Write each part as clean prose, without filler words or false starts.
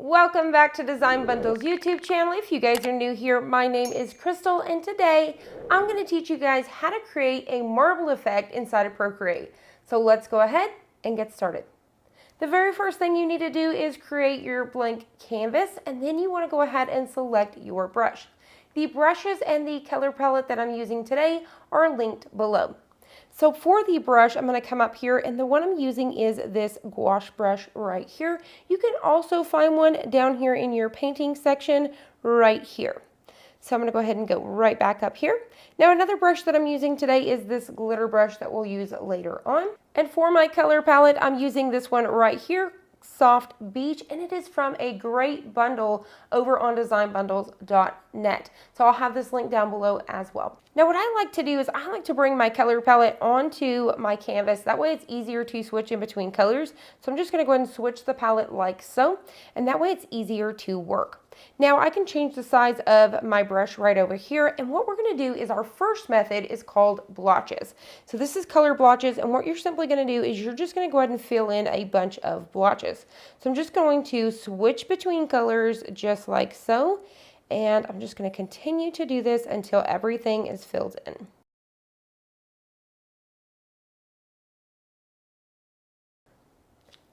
Welcome back to Design Bundle's YouTube channel. If you guys are new here, my name is Crystal, and today I'm going to teach you guys how to create a marble effect inside of Procreate. So let's go ahead and get started. The very first thing you need to do is create your blank canvas, and then you want to go ahead and select your brush. The brushes and the color palette that I'm using today are linked below. So for the brush, I'm going to come up here, and the one I'm using is this gouache brush right here. You can also find one down here in your painting section right here. So I'm going to go ahead and go right back up here. Now another brush that I'm using today is this glitter brush that we'll use later on. And for my color palette, I'm using this one right here, Soft Beach, and it is from a great bundle over on designbundles.net. So I'll have this link down below as well. Now what I like to do is I like to bring my color palette onto my canvas. That way it's easier to switch in between colors. So I'm just going to go ahead and switch the palette like so, and that way it's easier to work. Now I can change the size of my brush right over here, and what we're going to do is our first method is called blotches. So this is color blotches, and what you're simply going to do is you're just going to go ahead and fill in a bunch of blotches. So I'm just going to switch between colors just like so, and I'm just going to continue to do this until everything is filled in.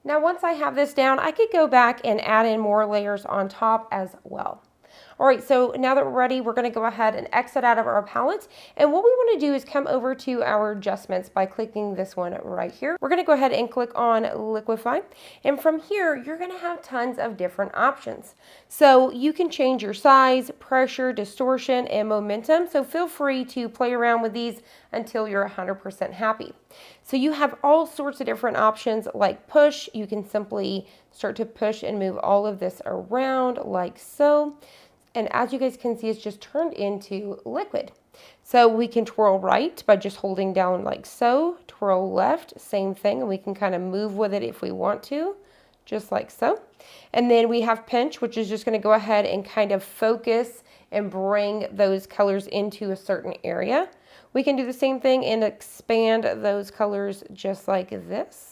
Now once I have this down, I could go back and add in more layers on top as well. All right, so now that we're ready, we're going to go ahead and exit out of our palette. And what we want to do is come over to our adjustments by clicking this one right here. We're going to go ahead and click on Liquify. And from here, you're going to have tons of different options. So you can change your size, pressure, distortion, and momentum. So feel free to play around with these until you're 100% happy. So you have all sorts of different options like push. You can simply start to push and move all of this around like so. And as you guys can see, it's just turned into liquid. So we can twirl right by just holding down like so, twirl left, same thing, and we can kind of move with it if we want to, just like so. And then we have pinch, which is just going to go ahead and kind of focus and bring those colors into a certain area. We can do the same thing and expand those colors just like this.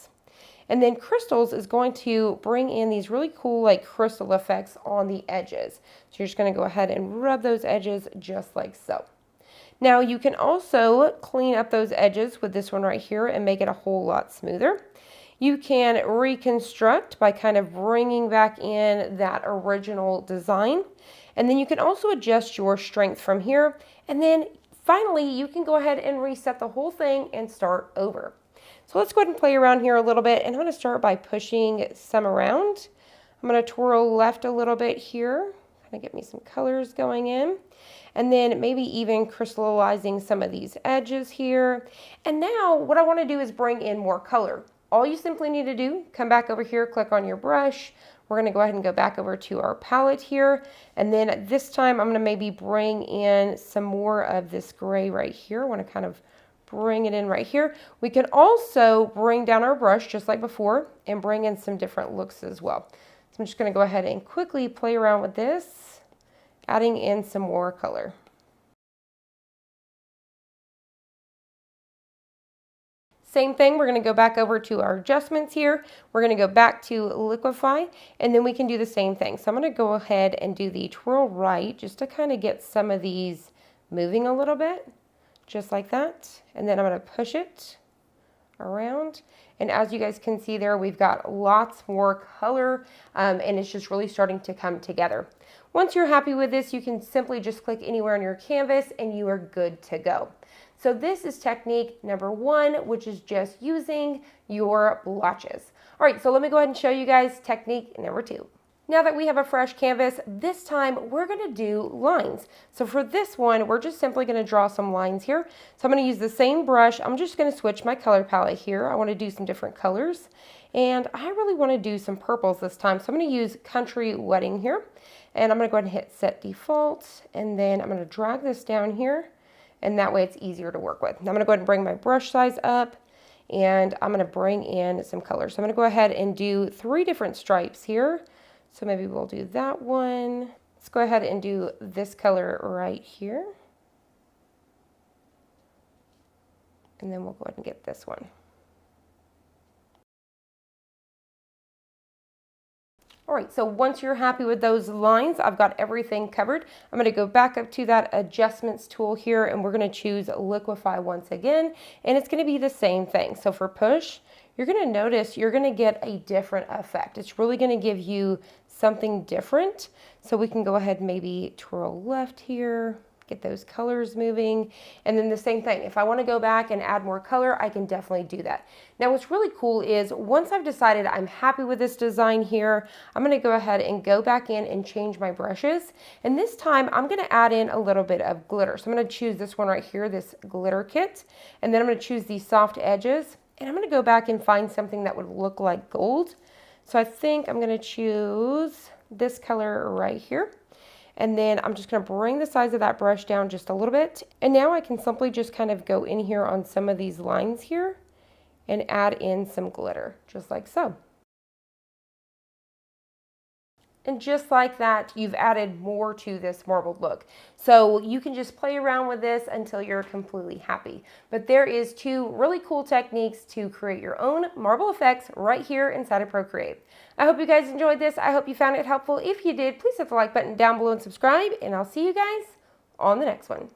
And then crystals is going to bring in these really cool like crystal effects on the edges. So you're just going to go ahead and rub those edges just like so. Now you can also clean up those edges with this one right here and make it a whole lot smoother. You can reconstruct by kind of bringing back in that original design. And then you can also adjust your strength from here. And then finally, you can go ahead and reset the whole thing and start over. So let's go ahead and play around here a little bit, and I'm going to start by pushing some around. I'm going to twirl left a little bit here, kind of get me some colors going in, and then maybe even crystallizing some of these edges here. And now what I want to do is bring in more color. All you simply need to do, come back over here, click on your brush. We're going to go ahead and go back over to our palette here, and then this time I'm going to maybe bring in some more of this gray right here. I want to kind of bring it in right here. We can also bring down our brush just like before and bring in some different looks as well. So I'm just going to go ahead and quickly play around with this, adding in some more color. Same thing, we're going to go back over to our adjustments here. We're going to go back to Liquify, and then we can do the same thing. So I'm going to go ahead and do the twirl right just to kind of get some of these moving a little bit. Just like that, and then I'm going to push it around, and as you guys can see there, we've got lots more color, and it's just really starting to come together. Once you're happy with this, you can simply just click anywhere on your canvas and you are good to go. So this is technique number one, which is just using your blotches. All right, so let me go ahead and show you guys technique number two. Now that we have a fresh canvas, this time we're going to do lines. So for this one, we're just simply going to draw some lines here. So I'm going to use the same brush. I'm just going to switch my color palette here. I want to do some different colors. And I really want to do some purples this time. So I'm going to use Country Wedding here. And I'm going to go ahead and hit Set Default. And then I'm going to drag this down here. And that way it's easier to work with. Now I'm going to go ahead and bring my brush size up. And I'm going to bring in some colors. So I'm going to go ahead and do 3 different stripes here. So maybe we'll do that one. Let's go ahead and do this color right here. And then we'll go ahead and get this one. All right, so once you're happy with those lines, I've got everything covered. I'm going to go back up to that adjustments tool here, and we're going to choose Liquify once again, and it's going to be the same thing. So for push, you're going to notice you're going to get a different effect. It's really going to give you something different. So we can go ahead and maybe twirl left here, get those colors moving. And then the same thing, if I want to go back and add more color, I can definitely do that. Now what's really cool is once I've decided I'm happy with this design here, I'm going to go ahead and go back in and change my brushes. And this time I'm going to add in a little bit of glitter. So I'm going to choose this one right here, this glitter kit. And then I'm going to choose these soft edges. And I'm going to go back and find something that would look like gold. So I think I'm going to choose this color right here. And then I'm just going to bring the size of that brush down just a little bit. And now I can simply just kind of go in here on some of these lines here and add in some glitter, just like so. And just like that, you've added more to this marbled look. So you can just play around with this until you're completely happy. But there is 2 really cool techniques to create your own marble effects right here inside of Procreate. I hope you guys enjoyed this. I hope you found it helpful. If you did, please hit the like button down below and subscribe, and I'll see you guys on the next one.